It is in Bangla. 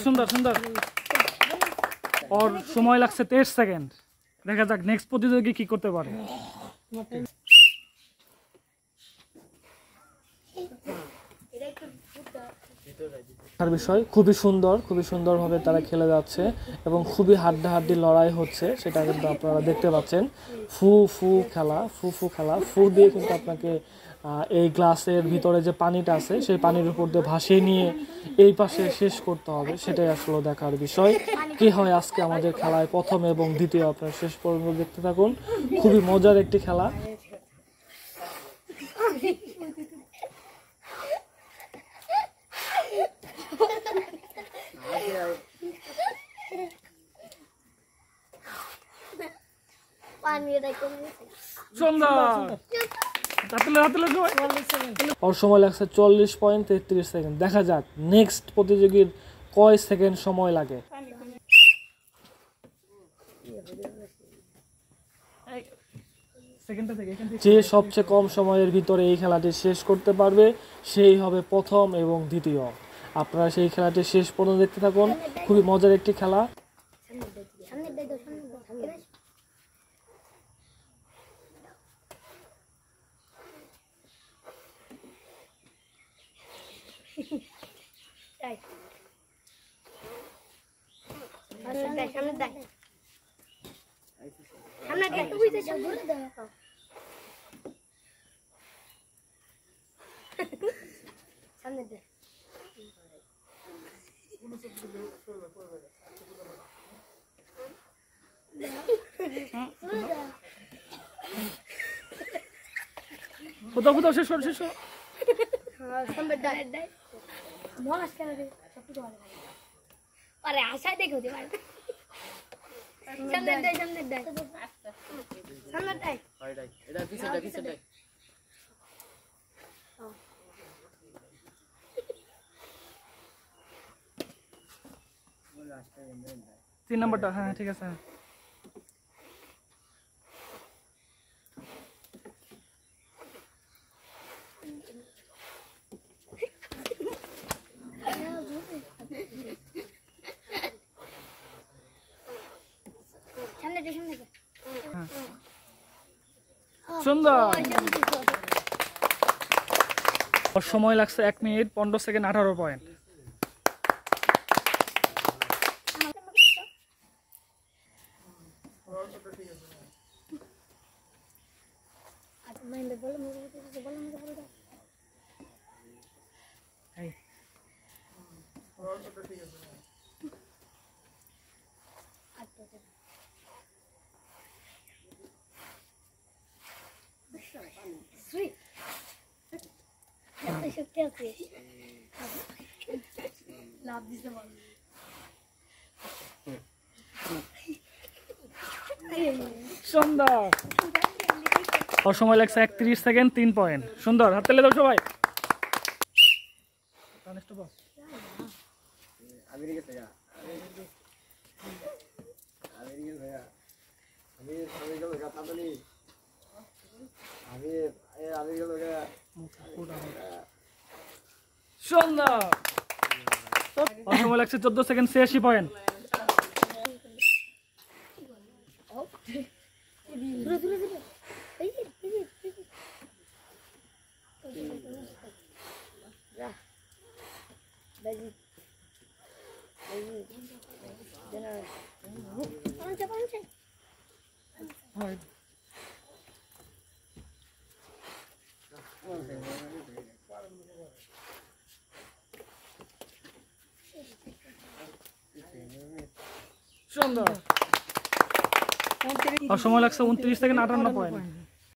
সুন্দর সুন্দর। ওর সময় লাগছে 23 সেকেন্ড। দেখা যাক নেক্সট প্রতিযোগী কি করতে পারে। তার বিষয় খুবই সুন্দরভাবে তারা খেলে যাচ্ছে এবং খুবই হাড্ডাহাড্ডি লড়াই হচ্ছে, সেটা কিন্তু আপনারা দেখতে পাচ্ছেন। ফু খেলা ফু দিয়ে কিন্তু আপনাকে এই গ্লাসের ভিতরে যে পানিটা আছে সেই পানির উপর দিয়ে ভাসিয়ে নিয়ে এই পাশে শেষ করতে হবে, সেটাই আসলে দেখার বিষয়। কি হয় আজকে আমাদের খেলায় প্রথম এবং দ্বিতীয়, আপনারা শেষ পর্যন্ত দেখতে থাকুন। খুবই মজার একটি খেলা। ওর সময় লাগছে 40.33 সেকেন্ড। দেখা যাক নেক্সট প্রতিযোগীর কয় সেকেন্ড সময় লাগে। যে সবচেয়ে কম সময়ের ভিতরে এই খেলাটি শেষ করতে পারবে সেই হবে প্রথম এবং দ্বিতীয়। আপনারা সেই খেলাটি শেষ পর্যন্ত দেখতে থাকুন। খুবই মজার একটি খেলা। কোথাও শেষ আশায় দেখো তিন নম্বরটা। হ্যাঁ ঠিক আছে। সুন্দর। ওর সময় লাগছে 1 মিনিট 15 সেকেন্ড 18 পয়েন্ট। সুন্দর। ওর সময় লাগছে 31 সেকেন্ড 3 পয়েন্ট। সুন্দর, হাত তালি দাও সবাই। সুন্দর। ওর সময় লাগছে 14 সেকেন্ড 86 পয়েন্ট। সুন্দর। আর সময় লাগছে 29 সেকেন্ড 58 পয়েন্ট।